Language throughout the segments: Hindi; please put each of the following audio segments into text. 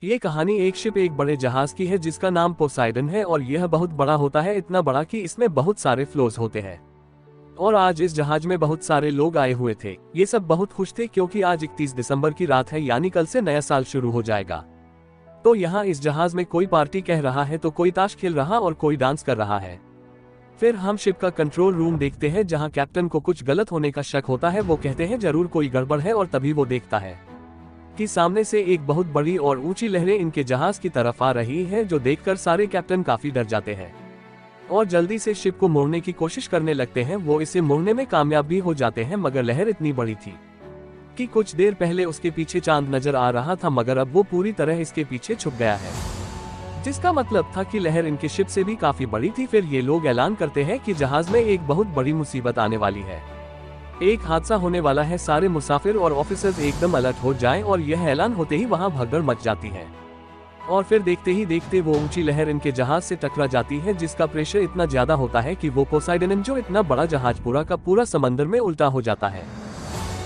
ये कहानी एक शिप एक बड़े जहाज की है जिसका नाम पोसाइडन है और यह बहुत बड़ा होता है, इतना बड़ा कि इसमें बहुत सारे फ्लोस होते हैं। और आज इस जहाज में बहुत सारे लोग आए हुए थे। ये सब बहुत खुश थे क्योंकि आज 31 दिसंबर की रात है, यानी कल से नया साल शुरू हो जाएगा। तो यहाँ इस जहाज में कोई पार्टी कह रहा है तो कोई ताश खेल रहा और कोई डांस कर रहा है। फिर हम शिप का कंट्रोल रूम देखते हैं जहाँ कैप्टन को कुछ गलत होने का शक होता है। वो कहते हैं जरूर कोई गड़बड़ है और तभी वो देखता है कि सामने से एक बहुत बड़ी और ऊंची लहरें इनके जहाज की तरफ आ रही है, जो देखकर सारे कैप्टन काफी डर जाते हैं और जल्दी से शिप को मोड़ने की कोशिश करने लगते हैं। वो इसे मोड़ने में कामयाब भी हो जाते हैं, मगर लहर इतनी बड़ी थी कि कुछ देर पहले उसके पीछे चांद नजर आ रहा था, मगर अब वो पूरी तरह इसके पीछे छुप गया है, जिसका मतलब था कि लहर इनके शिप से भी काफी बड़ी थी। फिर ये लोग ऐलान करते हैं कि जहाज में एक बहुत बड़ी मुसीबत आने वाली है, एक हादसा होने वाला है। सारे मुसाफिर और ऑफिसर्स एकदम अलर्ट हो जाएं और यह ऐलान होते ही वहां भगदड़ मच जाती है। और फिर देखते ही देखते वो ऊंची लहर इनके जहाज से टकरा जाती है, जिसका प्रेशर इतना ज्यादा होता है कि वो पोसाइडन, जो इतना बड़ा जहाज पूरा का पूरा समंदर में उल्टा हो जाता है।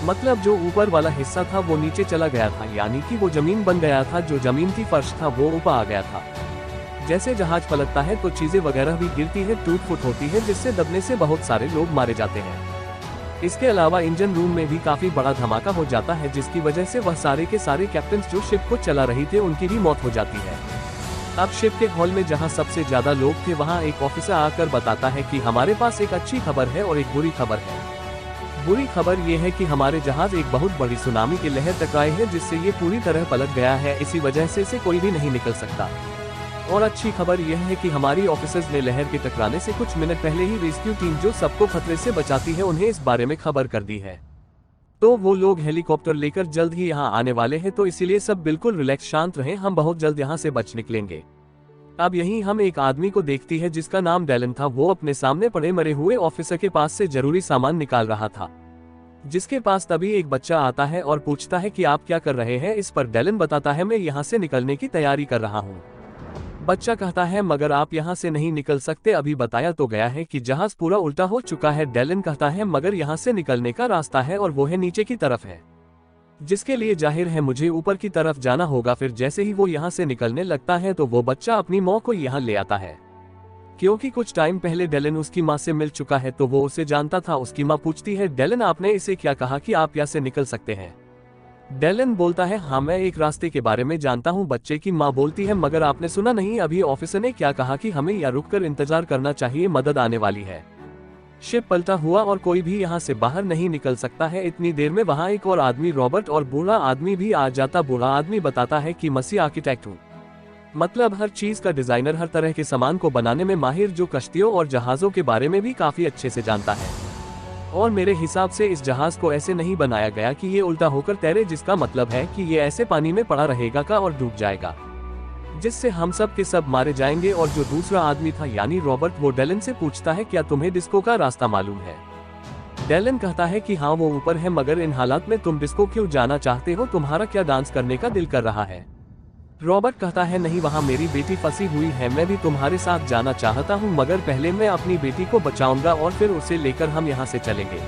मतलब जो ऊपर वाला हिस्सा था वो नीचे चला गया था, यानी कि वो जमीन बन गया था। जो जमीन की फर्श था वो ऊपर आ गया था। जैसे जहाज पलटता है तो चीजें वगैरह भी गिरती है, टूट फूट होती है, जिससे दबने से बहुत सारे लोग मारे जाते हैं। इसके अलावा इंजन रूम में भी काफी बड़ा धमाका हो जाता है, जिसकी वजह से वह सारे के सारे कैप्टन जो शिप को चला रही थे उनकी भी मौत हो जाती है। अब शिप के हॉल में जहां सबसे ज्यादा लोग थे, वहां एक ऑफिसर आकर बताता है कि हमारे पास एक अच्छी खबर है और एक बुरी खबर है। बुरी खबर ये है कि हमारे जहाज एक बहुत बड़ी सुनामी की लहर टकराई है, जिससे ये पूरी तरह पलट गया है। इसी वजह से इसे कोई भी नहीं निकल सकता। और अच्छी खबर यह है कि हमारी ऑफिसर्स ने लहर के टकराने से कुछ मिनट पहले ही रेस्क्यू टीम जो सबको खतरे से बचाती है उन्हें इस बारे में खबर कर दी है। तो वो लोग हेलीकॉप्टर लेकर जल्द ही यहाँ आने वाले हैं, तो इसीलिए सब बिल्कुल रिलैक्स शांत रहें, हम बहुत जल्द यहाँ से बच निकलेंगे। अब यहीं हम एक आदमी को देखती है जिसका नाम डेलन था। वो अपने सामने पड़े मरे हुए ऑफिसर के पास से जरूरी सामान निकाल रहा था, जिसके पास तभी एक बच्चा आता है और पूछता है कि आप क्या कर रहे हैं। इस पर डेलन बताता है मैं यहाँ से निकलने की तैयारी कर रहा हूँ। बच्चा कहता है मगर आप यहाँ से नहीं निकल सकते, अभी बताया तो गया है कि जहाज पूरा उल्टा हो चुका है। डेलन कहता है मगर यहाँ से निकलने का रास्ता है और वो है नीचे की तरफ है, जिसके लिए जाहिर है मुझे ऊपर की तरफ जाना होगा। फिर जैसे ही वो यहाँ से निकलने लगता है तो वो बच्चा अपनी माँ को यहाँ ले आता है, क्योंकि कुछ टाइम पहले डेलन उसकी माँ से मिल चुका है तो वो उसे जानता था। उसकी माँ पूछती है डेलन आपने इसे क्या कहा कि आप यहाँ से निकल सकते हैं। डेलन बोलता है हाँ मैं एक रास्ते के बारे में जानता हूँ। बच्चे की माँ बोलती है मगर आपने सुना नहीं अभी ऑफिसर ने क्या कहा कि हमें यहाँ रुककर इंतजार करना चाहिए, मदद आने वाली है। शिप पलटा हुआ और कोई भी यहाँ से बाहर नहीं निकल सकता है। इतनी देर में वहाँ एक और आदमी रॉबर्ट और बूढ़ा आदमी भी आ जाता। बूढ़ा आदमी बताता है कि मसीह आर्किटेक्ट हूँ, मतलब हर चीज का डिजाइनर, हर तरह के सामान को बनाने में माहिर, जो कश्तियों और जहाजों के बारे में भी काफी अच्छे से जानता है। और मेरे हिसाब से इस जहाज को ऐसे नहीं बनाया गया कि ये उल्टा होकर तैरे, जिसका मतलब है कि ये ऐसे पानी में पड़ा रहेगा का और डूब जाएगा, जिससे हम सब के सब मारे जाएंगे। और जो दूसरा आदमी था यानी रॉबर्ट, वो डेलन से पूछता है क्या तुम्हें डिस्को का रास्ता मालूम है। डेलन कहता है कि हाँ वो ऊपर है, मगर इन हालात में तुम डिस्को क्यों जाना चाहते हो, तुम्हारा क्या डांस करने का दिल कर रहा है। रॉबर्ट कहता है नहीं, वहाँ मेरी बेटी फंसी हुई है, मैं भी तुम्हारे साथ जाना चाहता हूँ, मगर पहले मैं अपनी बेटी को बचाऊंगा और फिर उसे लेकर हम यहाँ से चलेंगे।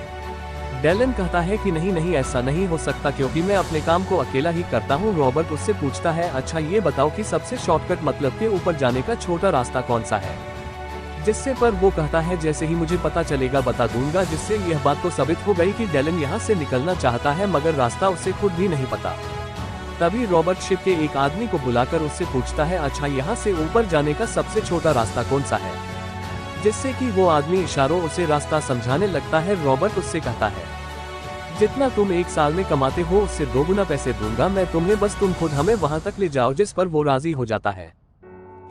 डेलन कहता है कि नहीं नहीं ऐसा नहीं हो सकता, क्योंकि मैं अपने काम को अकेला ही करता हूँ। रॉबर्ट उससे पूछता है अच्छा ये बताओ कि सबसे शॉर्टकट मतलब के ऊपर जाने का छोटा रास्ता कौन सा है। जिससे पर वो कहता है जैसे ही मुझे पता चलेगा बता दूंगा। जिससे यह बात तो साबित हो गई कि डेलन यहाँ से निकलना चाहता है, मगर रास्ता उसे खुद भी नहीं पता। तभी रॉबर्ट शिप के एक आदमी को बुलाकर उससे पूछता है अच्छा यहाँ से ऊपर जाने का सबसे छोटा रास्ता कौन सा है। जिससे कि वो आदमी इशारों उसे रास्ता समझाने लगता है। रॉबर्ट उससे कहता है जितना तुम एक साल में कमाते हो उससे 2 गुना पैसे दूंगा मैं तुम्हें, बस तुम खुद हमें वहां तक ले जाओ। जिस पर वो राजी हो जाता है,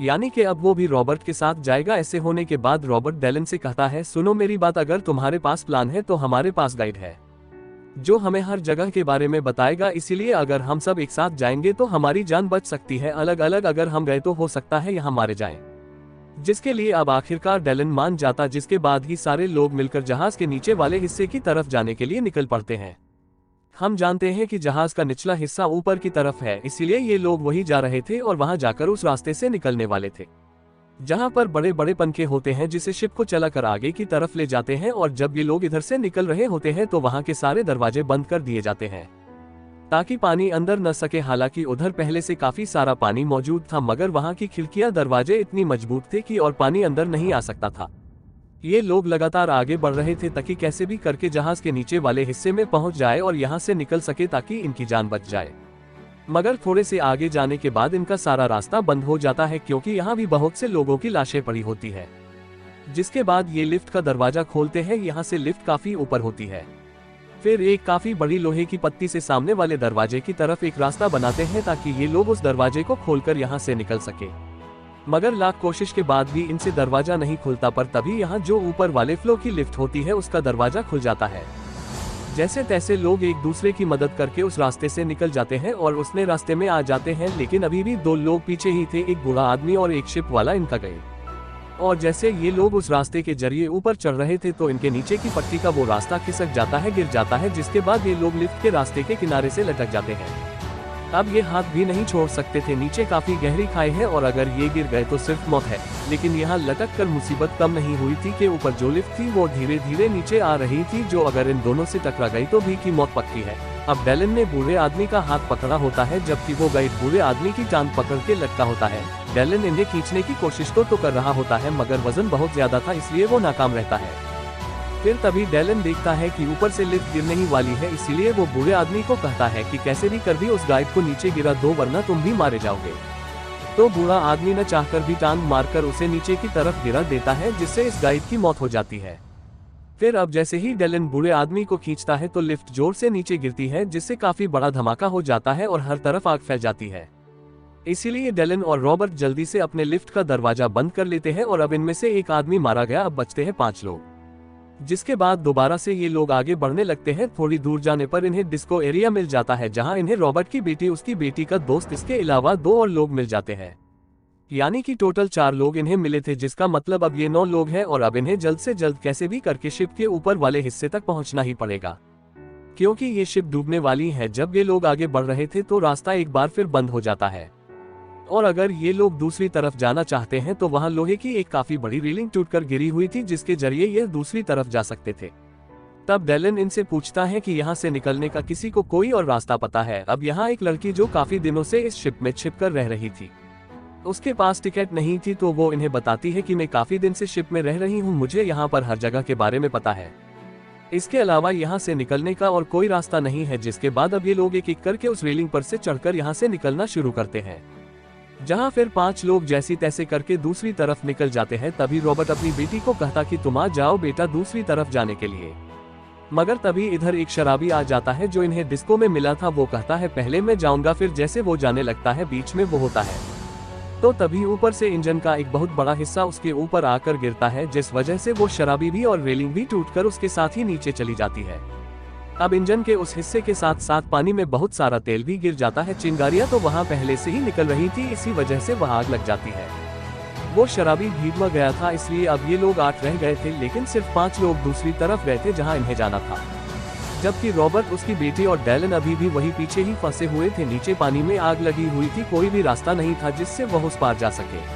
यानी कि अब वो भी रॉबर्ट के साथ जाएगा। ऐसे होने के बाद रॉबर्ट डेलन से कहता है सुनो मेरी बात, अगर तुम्हारे पास प्लान है तो हमारे पास गाइड है जो हमें हर जगह के बारे में बताएगा। इसीलिए अगर हम सब एक साथ जाएंगे तो हमारी जान बच सकती है, अलग अलग अगर हम गए तो हो सकता है यहाँ मारे जाएं। जिसके लिए अब आखिरकार डेलन मान जाता, जिसके बाद ही सारे लोग मिलकर जहाज के नीचे वाले हिस्से की तरफ जाने के लिए निकल पड़ते हैं। हम जानते हैं कि जहाज का निचला हिस्सा ऊपर की तरफ है, इसीलिए ये लोग वही जा रहे थे और वहां जाकर उस रास्ते से निकलने वाले थे जहां पर बड़े बड़े पंखे होते हैं जिसे शिप को चलाकर आगे की तरफ ले जाते हैं। और जब ये लोग इधर से निकल रहे होते हैं तो वहां के सारे दरवाजे बंद कर दिए जाते हैं। ताकि पानी अंदर न सके। हालांकि उधर पहले से काफी सारा पानी मौजूद था, मगर वहां की खिड़कियां दरवाजे इतनी मजबूत थे कि और पानी अंदर नहीं आ सकता था। ये लोग लगातार आगे बढ़ रहे थे ताकि कैसे भी करके जहाज के नीचे वाले हिस्से में पहुंच जाए और यहां से निकल सके ताकि इनकी जान बच जाए। मगर थोड़े से आगे जाने के बाद इनका सारा रास्ता बंद हो जाता है, क्योंकि यहाँ भी बहुत से लोगों की लाशें पड़ी होती है। जिसके बाद ये लिफ्ट का दरवाजा खोलते हैं। यहाँ से लिफ्ट काफी ऊपर होती है। फिर एक काफी बड़ी लोहे की पत्ती से सामने वाले दरवाजे की तरफ एक रास्ता बनाते हैं ताकि ये लोग उस दरवाजे को खोलकर यहाँ से निकल सके। मगर लाख कोशिश के बाद भी इनसे दरवाजा नहीं खुलता। पर तभी यहाँ जो ऊपर वाले फ्लोर की लिफ्ट होती है उसका दरवाजा खुल जाता है। जैसे तैसे लोग एक दूसरे की मदद करके उस रास्ते से निकल जाते हैं और उसने रास्ते में आ जाते हैं। लेकिन अभी भी दो लोग पीछे ही थे, एक बूढ़ा आदमी और एक शिप वाला इनका गए। और जैसे ये लोग उस रास्ते के जरिए ऊपर चढ़ रहे थे तो इनके नीचे की पट्टी का वो रास्ता खिसक जाता है, गिर जाता है। जिसके बाद ये लोग लिफ्ट के रास्ते के किनारे से लटक जाते हैं। अब ये हाथ भी नहीं छोड़ सकते थे। नीचे काफी गहरी खाई है और अगर ये गिर गए तो सिर्फ मौत है। लेकिन यहाँ लटक कर मुसीबत कम नहीं हुई थी कि ऊपर जो लिफ्ट थी वो धीरे धीरे नीचे आ रही थी, जो अगर इन दोनों से टकरा गई तो भी की मौत पक्की है। अब डेलन ने बूढ़े आदमी का हाथ पकड़ा होता है, जबकि वो गाइड बूढ़े आदमी की टांग पकड़ के लटका होता है। डेलन इन्हें खींचने की कोशिश तो कर रहा होता है, मगर वजन बहुत ज्यादा था, इसलिए वो नाकाम रहता है। फिर तभी डेलन देखता है कि ऊपर से लिफ्ट गिरने ही वाली है, इसीलिए वो बूढ़े आदमी को कहता है कि कैसे भी कर भी उस गाइड को नीचे गिरा दो, वरना तुम भी मारे जाओगे। तो बूढ़ा आदमी न चाहकर भी टांग मारकर उसे नीचे की तरफ गिरा देता है, जिससे इस गाइड की मौत हो जाती है। फिर अब जैसे ही डेलन बूढ़े आदमी को खींचता है तो लिफ्ट जोर से नीचे गिरती है, जिससे काफी बड़ा धमाका हो जाता है और हर तरफ आग फैल जाती है। इसीलिए डेलन और रॉबर्ट जल्दी से अपने लिफ्ट का दरवाजा बंद कर लेते हैं और अब इनमें से एक आदमी मारा गया। अब बचते हैं 5 लोग। जिसके बाद दोबारा से ये लोग आगे बढ़ने लगते हैं। थोड़ी दूर जाने पर इन्हें डिस्को एरिया मिल जाता है, जहां इन्हें रॉबर्ट की बेटी, उसकी बेटी का दोस्त, इसके अलावा 2 और लोग मिल जाते हैं। यानी कि टोटल 4 लोग इन्हें मिले थे, जिसका मतलब अब ये 9 लोग हैं और अब इन्हें जल्द से जल्द कैसे भी करके शिप के ऊपर वाले हिस्से तक पहुंचना ही पड़ेगा, क्योंकि ये शिप डूबने वाली है। जब ये लोग आगे बढ़ रहे थे तो रास्ता एक बार फिर बंद हो जाता है और अगर ये लोग दूसरी तरफ जाना चाहते हैं तो वहां लोहे की एक काफी बड़ी रेलिंग टूटकर गिरी हुई थी, जिसके जरिए ये दूसरी तरफ जा सकते थे। तब डेलन इनसे पूछता है कि यहाँ से निकलने का किसी को कोई और रास्ता पता है। अब यहाँ एक लड़की जो काफी दिनों से इस शिप में छिपकर रह रही थी, उसके पास टिकट नहीं थी, तो वो इन्हें बताती है कि मैं काफी दिन से शिप में रह रही हूँ, मुझे यहाँ पर हर जगह के बारे में पता है। इसके अलावा यहाँ से निकलने का और कोई रास्ता नहीं है। जिसके बाद अब ये लोग एक एक करके उस रेलिंग पर से चढ़कर यहाँ से निकलना शुरू करते हैं, जहाँ फिर 5 लोग जैसी तैसे करके दूसरी तरफ निकल जाते हैं। तभी रॉबर्ट अपनी बेटी को कहता कि तुम आ जाओ बेटा दूसरी तरफ जाने के लिए। मगर तभी इधर एक शराबी आ जाता है जो इन्हें डिस्को में मिला था। वो कहता है पहले मैं जाऊंगा। फिर जैसे वो जाने लगता है बीच में वो होता है, तो तभी ऊपर से इंजन का एक बहुत बड़ा हिस्सा उसके ऊपर आकर गिरता है, जिस वजह से वो शराबी भी और रेलिंग भी टूटकर उसके साथ ही नीचे चली जाती है। अब इंजन के उस हिस्से के साथ साथ पानी में बहुत सारा तेल भी गिर जाता है। चिंगारियां तो वहां पहले से ही निकल रही थी, इसी वजह से वहां आग लग जाती है। वो शराबी भीग में गया था, इसलिए अब ये लोग 8 रह गए थे, लेकिन सिर्फ 5 लोग दूसरी तरफ गए थे जहां इन्हें जाना था। जबकि रॉबर्ट, उसकी बेटी और डेलन अभी भी वही पीछे ही फंसे हुए थे। नीचे पानी में आग लगी हुई थी, कोई भी रास्ता नहीं था जिससे वह उस पार जा सके,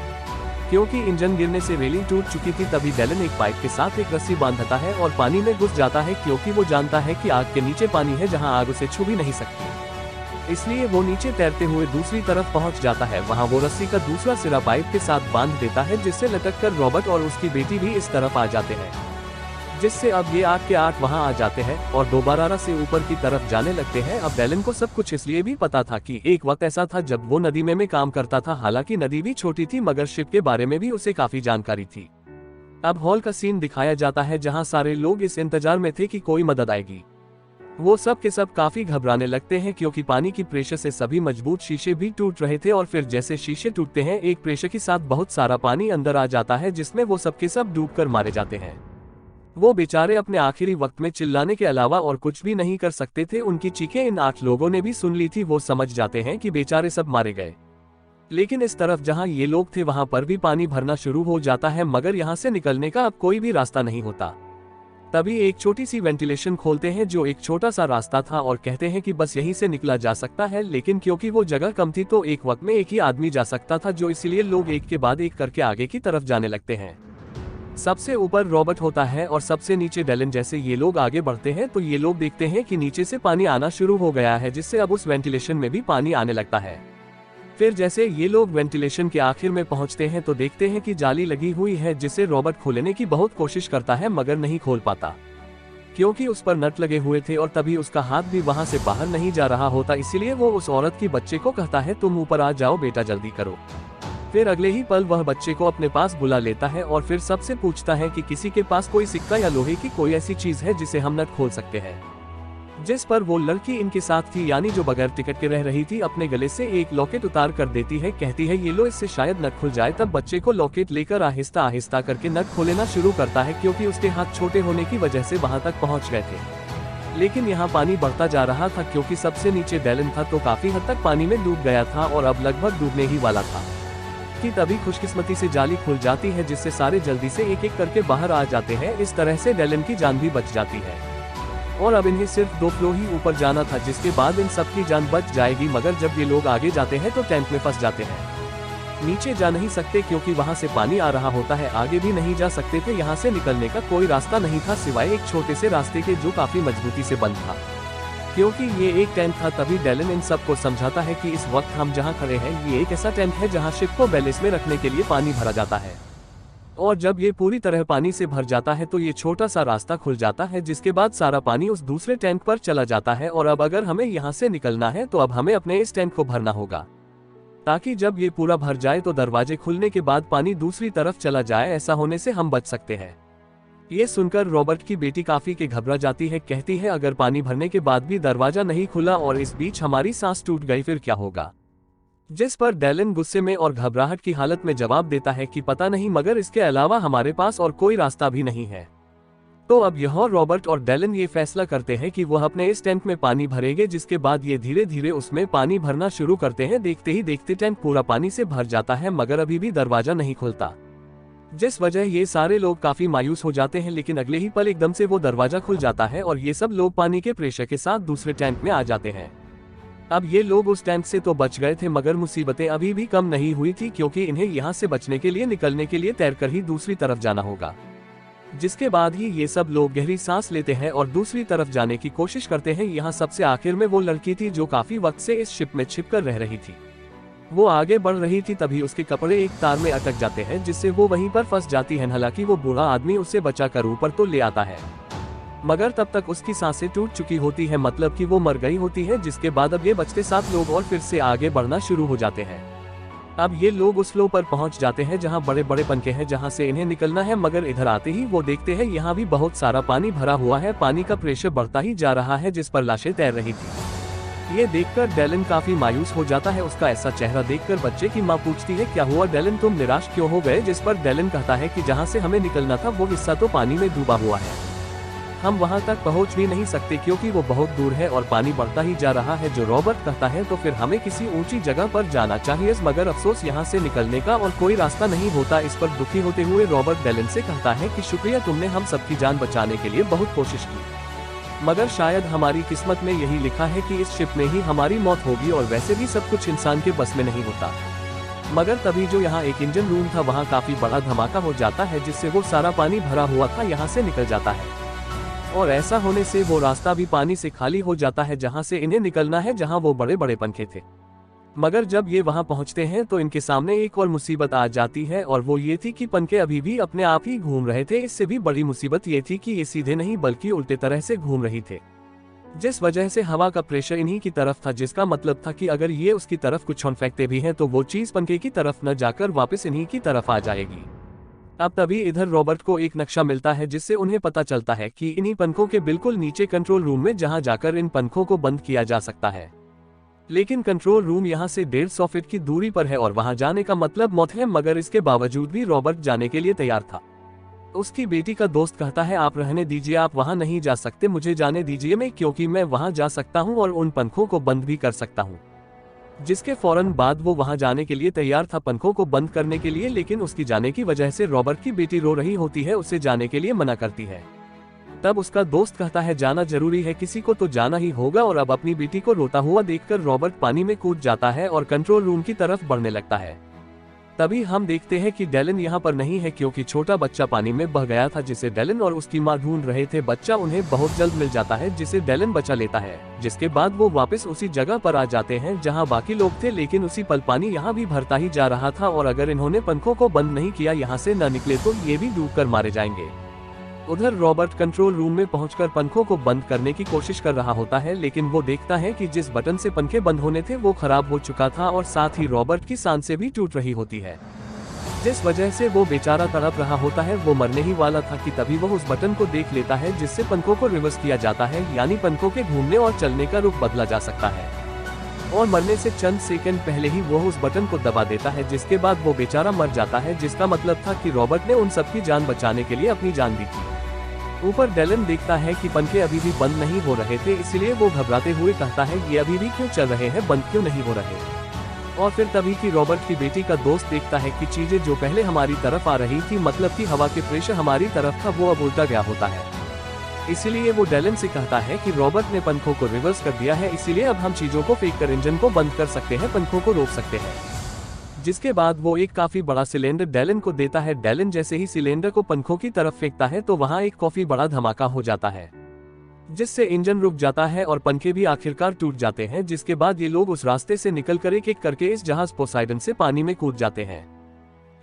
क्योंकि इंजन गिरने से रेलिंग टूट चुकी थी। तभी डेलन एक पाइप के साथ एक रस्सी बांधता है और पानी में घुस जाता है, क्योंकि वो जानता है कि आग के नीचे पानी है जहां आग उसे छू भी नहीं सकती। इसलिए वो नीचे तैरते हुए दूसरी तरफ पहुंच जाता है। वहां वो रस्सी का दूसरा सिरा पाइप के साथ बांध देता है, जिससे लटककर रॉबर्ट और उसकी बेटी भी इस तरफ आ जाते हैं, जिससे अब ये 8 के 8 वहां आ जाते हैं और दोबारा से ऊपर की तरफ जाने लगते हैं। अब डेलन को सब कुछ इसलिए भी पता था कि एक वक्त ऐसा था जब वो नदी में काम करता था। हालांकि नदी भी छोटी थी, मगर शिप के बारे में भी उसे काफी जानकारी थी। अब हॉल का सीन दिखाया जाता है, जहां सारे लोग इस इंतजार में थे कि कोई मदद आएगी। वो सब के सब काफी घबराने लगते हैं, क्योंकि पानी की प्रेशर से सभी मजबूत शीशे भी टूट रहे थे। और फिर जैसे शीशे टूटते हैं, एक प्रेशर के साथ बहुत सारा पानी अंदर आ जाता है, जिसमें वो सब के सब डूबकर मारे जाते हैं। वो बेचारे अपने आखिरी वक्त में चिल्लाने के अलावा और कुछ भी नहीं कर सकते थे। उनकी चीखें इन 8 लोगों ने भी सुन ली थी। वो समझ जाते हैं कि बेचारे सब मारे गए। लेकिन इस तरफ जहां ये लोग थे वहां पर भी पानी भरना शुरू हो जाता है, मगर यहां से निकलने का अब कोई भी रास्ता नहीं होता। तभी एक छोटी सी वेंटिलेशन खोलते हैं, जो एक छोटा सा रास्ता था, और कहते हैं कि बस यहीं से निकला जा सकता है। लेकिन क्योंकि वो जगह कम थी तो एक वक्त में एक ही आदमी जा सकता था, जो इसीलिए लोग एक के बाद एक करके आगे की तरफ जाने लगते हैं। सबसे ऊपर रॉबर्ट होता है और सबसे नीचे डेलन। जैसे ये लोग आगे बढ़ते हैं तो ये लोग देखते हैं कि नीचे से पानी आना शुरू हो गया है, जिससे अब उस वेंटिलेशन में भी पानी आने लगता है। फिर जैसे ये लोग वेंटिलेशन के आखिर में पहुंचते हैं तो देखते हैं कि जाली लगी हुई है, जिसे रॉबर्ट खोलने की बहुत कोशिश करता है मगर नहीं खोल पाता, क्योंकि उस पर नट लगे हुए थे और तभी उसका हाथ भी वहां से बाहर नहीं जा रहा होता। इसीलिए वो उस औरत की बच्चे को कहता है, तुम ऊपर आ जाओ बेटा, जल्दी करो। फिर अगले ही पल वह बच्चे को अपने पास बुला लेता है और फिर सबसे पूछता है कि किसी के पास कोई सिक्का या लोहे की कोई ऐसी चीज है जिसे हम नट खोल सकते हैं। जिस पर वो लड़की इनके साथ थी, यानी जो बगैर टिकट के रह रही थी, अपने गले से एक लॉकेट उतार कर देती है। कहती है, ये लो, इससे शायद नट खुल जाए। तब बच्चे को लॉकेट लेकर आहिस्ता आहिस्ता करके नट खोलना शुरू करता है, क्योंकि उसके हाथ छोटे होने की वजह से वहां तक पहुंच गए थे। लेकिन यहाँ पानी बढ़ता जा रहा था, क्योंकि सबसे नीचे डेलन था तो काफी हद तक पानी में डूब गया था और अब लगभग डूबने ही वाला था कि तभी खुशकिस्मती से जाली खुल जाती है, जिससे सारे जल्दी से एक एक करके बाहर आ जाते हैं। इस तरह से डेलन की जान भी बच जाती है और अब इन्हें सिर्फ 2 फ्लोर ही ऊपर जाना था, जिसके बाद इन सबकी जान बच जाएगी। मगर जब ये लोग आगे जाते हैं तो टैंक में फंस जाते हैं। नीचे जा नहीं सकते क्योंकि वहां से पानी आ रहा होता है, आगे भी नहीं जा सकते थे। यहाँ से निकलने का कोई रास्ता नहीं था सिवाय एक छोटे से रास्ते के, जो काफी मजबूती से बंद था, क्योंकि ये एक टेंट था। तभी डेलन इन सबको समझाता है कि इस वक्त हम जहाँ खड़े हैं ये एक ऐसा टेंट है जहाँ शिप को बैलेंस में रखने के लिए पानी भरा जाता है, और जब ये पूरी तरह पानी से भर जाता है तो ये छोटा सा रास्ता खुल जाता है, जिसके बाद सारा पानी उस दूसरे टैंक पर चला जाता है। और अब अगर हमें यहाँ से निकलना है तो अब हमें अपने इस टैंक को भरना होगा, ताकि जब ये पूरा भर जाए तो दरवाजे खुलने के बाद पानी दूसरी तरफ चला जाए। ऐसा होने से हम बच सकते हैं। ये सुनकर रॉबर्ट की बेटी काफी के घबरा जाती है। कहती है, अगर पानी भरने के बाद भी दरवाजा नहीं खुला और इस बीच हमारी सांस टूट गई फिर क्या होगा? जिस पर डेलन गुस्से में और घबराहट की हालत में जवाब देता है कि पता नहीं, मगर इसके अलावा हमारे पास और कोई रास्ता भी नहीं है। तो अब यह रॉबर्ट और डेलन ये फैसला करते हैं कि वह अपने इस टैंक में पानी भरेंगे, जिसके बाद ये धीरे धीरे उसमें पानी भरना शुरू करते हैं। देखते ही देखते टैंक पूरा पानी से भर जाता है, मगर अभी भी दरवाजा नहीं खुलता, जिस वजह ये सारे लोग काफी मायूस हो जाते हैं। लेकिन अगले ही पल एकदम से वो दरवाजा खुल जाता है और ये सब लोग पानी के प्रेशर के साथ दूसरे टैंक में आ जाते हैं। अब ये लोग उस टैंक से तो बच गए थे, मगर मुसीबतें अभी भी कम नहीं हुई थी, क्योंकि इन्हें यहाँ से बचने के लिए निकलने के लिए तैरकर ही दूसरी तरफ जाना होगा। जिसके बाद ही ये सब लोग गहरी सांस लेते हैं और दूसरी तरफ जाने की कोशिश करते हैं। यहाँ सबसे आखिर में वो लड़की थी जो काफी वक्त से इस शिप में छिपकर रह रही थी। वो आगे बढ़ रही थी, तभी उसके कपड़े एक तार में अटक जाते हैं, जिससे वो वहीं पर फंस जाती है। हालांकि वो बूढ़ा आदमी उसे बचाकर ऊपर तो ले आता है, मगर तब तक उसकी सांसें टूट चुकी होती है, मतलब कि वो मर गई होती है। जिसके बाद अब ये बचते 7 लोग और फिर से आगे बढ़ना शुरू हो जाते हैं। अब ये लोग उस फ्लो पर पहुंच जाते हैं जहां बड़े बड़े पंखे हैं, जहां से इन्हें निकलना है। मगर इधर आते ही वो देखते हैं यहाँ भी बहुत सारा पानी भरा हुआ है। पानी का प्रेशर बढ़ता ही जा रहा है, जिस पर लाशें तैर रही थी। ये देखकर डेलन काफी मायूस हो जाता है। उसका ऐसा चेहरा देखकर बच्चे की माँ पूछती है, क्या हुआ डेलन, तुम निराश क्यों हो गए? जिस पर डेलन कहता है कि जहाँ से हमें निकलना था वो हिस्सा तो पानी में डूबा हुआ है, हम वहां तक पहुंच भी नहीं सकते क्योंकि वो बहुत दूर है और पानी बढ़ता ही जा रहा है। जो रॉबर्ट कहता है, तो फिर हमें किसी ऊंची जगह पर जाना चाहिए, मगर अफसोस यहाँ से निकलने का और कोई रास्ता नहीं होता। इस पर दुखी होते हुए रॉबर्ट डेलन से कहता है कि शुक्रिया, तुमने हम सबकी जान बचाने के लिए बहुत कोशिश की, मगर शायद हमारी किस्मत में यही लिखा है कि इस शिप में ही हमारी मौत होगी, और वैसे भी सब कुछ इंसान के बस में नहीं होता। मगर तभी जो यहाँ एक इंजन रूम था वहाँ काफी बड़ा धमाका हो जाता है, जिससे वो सारा पानी भरा हुआ था यहाँ से निकल जाता है, और ऐसा होने से वो रास्ता भी पानी से खाली हो जाता है जहां से इन्हें निकलना है, जहां वो बड़े बड़े पंखे थे। मगर जब ये वहां पहुंचते हैं तो इनके सामने एक और मुसीबत आ जाती है, और वो ये थी कि पंखे अभी भी अपने आप ही घूम रहे थे। इससे भी बड़ी मुसीबत ये थी कि ये सीधे नहीं बल्कि उल्टे तरह से घूम रही थे, जिस वजह से हवा का प्रेशर इन्हीं की तरफ था, जिसका मतलब था कि अगर ये उसकी तरफ कुछ फेंकते भी हैं तो वो चीज पंखे की तरफ न जाकर वापस इन्हीं की तरफ आ जाएगी। अब तभी इधर रॉबर्ट को एक नक्शा मिलता है, जिससे उन्हें पता चलता है कि इन्हीं पंखों के बिल्कुल नीचे कंट्रोल रूम में जहां जाकर इन पंखों को बंद किया जा सकता है। लेकिन कंट्रोल रूम यहां से 150 फीट की दूरी पर है और वहां जाने का मतलब मौत है, मगर इसके बावजूद भी रॉबर्ट जाने के लिए तैयार था। उसकी बेटी का दोस्त कहता है, आप रहने दीजिए, आप वहां नहीं जा सकते, मुझे जाने दीजिए मैं, क्योंकि मैं वहां जा सकता हूं और उन पंखों को बंद भी कर सकता हूं। जिसके फौरन बाद वो वहां जाने के लिए तैयार था, पंखों को बंद करने के लिए। लेकिन उसकी जाने की वजह से रॉबर्ट की बेटी रो रही होती है, उसे जाने के लिए मना करती है। तब उसका दोस्त कहता है, जाना जरूरी है, किसी को तो जाना ही होगा। और अब अपनी बेटी को रोता हुआ देखकर रॉबर्ट पानी में कूद जाता है और कंट्रोल रूम की तरफ बढ़ने लगता है। तभी हम देखते हैं कि डेलन यहाँ पर नहीं है क्योंकि छोटा बच्चा पानी में बह गया था जिसे डेलन और उसकी माँ ढूंढ रहे थे। बच्चा उन्हें बहुत जल्द मिल जाता है जिसे डेलन बचा लेता है, जिसके बाद वो वापस उसी जगह पर आ जाते हैं जहाँ बाकी लोग थे, लेकिन उसी पल पानी यहाँ भी भरता ही जा रहा था और अगर इन्होंने पंखों को बंद नहीं किया यहाँ से न निकले तो ये भी डूबकर मारे जाएंगे। उधर रॉबर्ट कंट्रोल रूम में पहुंचकर पंखों को बंद करने की कोशिश कर रहा होता है, लेकिन वो देखता है कि जिस बटन से पंखे बंद होने थे वो खराब हो चुका था और साथ ही रॉबर्ट की सांसें भी टूट रही होती है, जिस वजह से वो बेचारा तड़प रहा होता है। वो मरने ही वाला था कि तभी वो उस बटन को देख लेता है जिससे पंखों को रिवर्स किया जाता है, यानी पंखों के घूमने और चलने का रुख बदला जा सकता है। और मरने से चंद सेकंड पहले ही वो उस बटन को दबा देता है, जिसके बाद वो बेचारा मर जाता है, जिसका मतलब था कि रॉबर्ट ने उन सबकी जान बचाने के लिए अपनी जान दी थी। ऊपर डेलन देखता है कि पंखे अभी भी बंद नहीं हो रहे थे, इसलिए वो घबराते हुए कहता है ये अभी भी क्यों चल रहे हैं, बंद क्यों नहीं हो रहे। और फिर तभी कि रॉबर्ट की बेटी का दोस्त देखता है कि चीजें जो पहले हमारी तरफ आ रही थी, मतलब कि हवा के प्रेशर हमारी तरफ था, वो अब उल्टा गया होता है। इसीलिए वो डेलन से कहता है कि रॉबर्ट ने पंखों को रिवर्स कर दिया है, इसीलिए अब हम चीजों को फेंक कर इंजन को बंद कर सकते हैं, पंखों को रोक सकते हैं। जिसके बाद वो एक काफी बड़ा सिलेंडर डेलन को देता है। डेलन जैसे ही सिलेंडर को पंखों की तरफ फेंकता है तो वहाँ एक काफी बड़ा धमाका हो जाता है, जिससे इंजन रुक जाता है और पंखे भी आखिरकार टूट जाते हैं। जिसके बाद ये लोग उस रास्ते से निकलकर एक एक करके इस जहाज पोसाइडन से पानी में कूद जाते हैं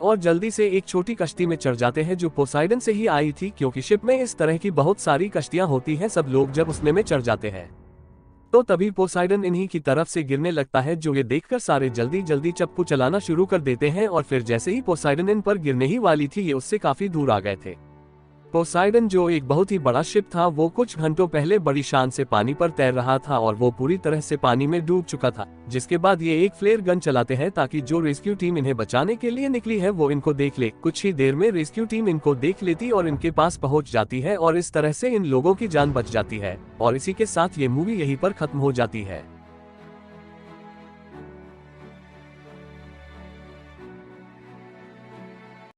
और जल्दी से एक छोटी कश्ती में चढ़ जाते हैं जो पोसाइडन से ही आई थी, क्योंकि शिप में इस तरह की बहुत सारी कश्तियां होती हैं। सब लोग जब उसमें में चढ़ जाते हैं तो तभी पोसाइडन इन्हीं की तरफ से गिरने लगता है, जो ये देखकर सारे जल्दी जल्दी चप्पू चलाना शुरू कर देते हैं। और फिर जैसे ही पोसाइडन इन पर गिरने ही वाली थी, ये उससे काफी दूर आ गए थे। पोसाइडन जो एक बहुत ही बड़ा शिप था, वो कुछ घंटों पहले बड़ी शान से पानी पर तैर रहा था और वो पूरी तरह से पानी में डूब चुका था। जिसके बाद ये एक फ्लेयर गन चलाते हैं ताकि जो रेस्क्यू टीम इन्हें बचाने के लिए निकली है वो इनको देख ले। कुछ ही देर में रेस्क्यू टीम इनको देख लेती और इनके पास पहुंच जाती है और इस तरह से इन लोगों की जान बच जाती है। और इसी के साथ ये मूवी यहीं पर खत्म हो जाती है।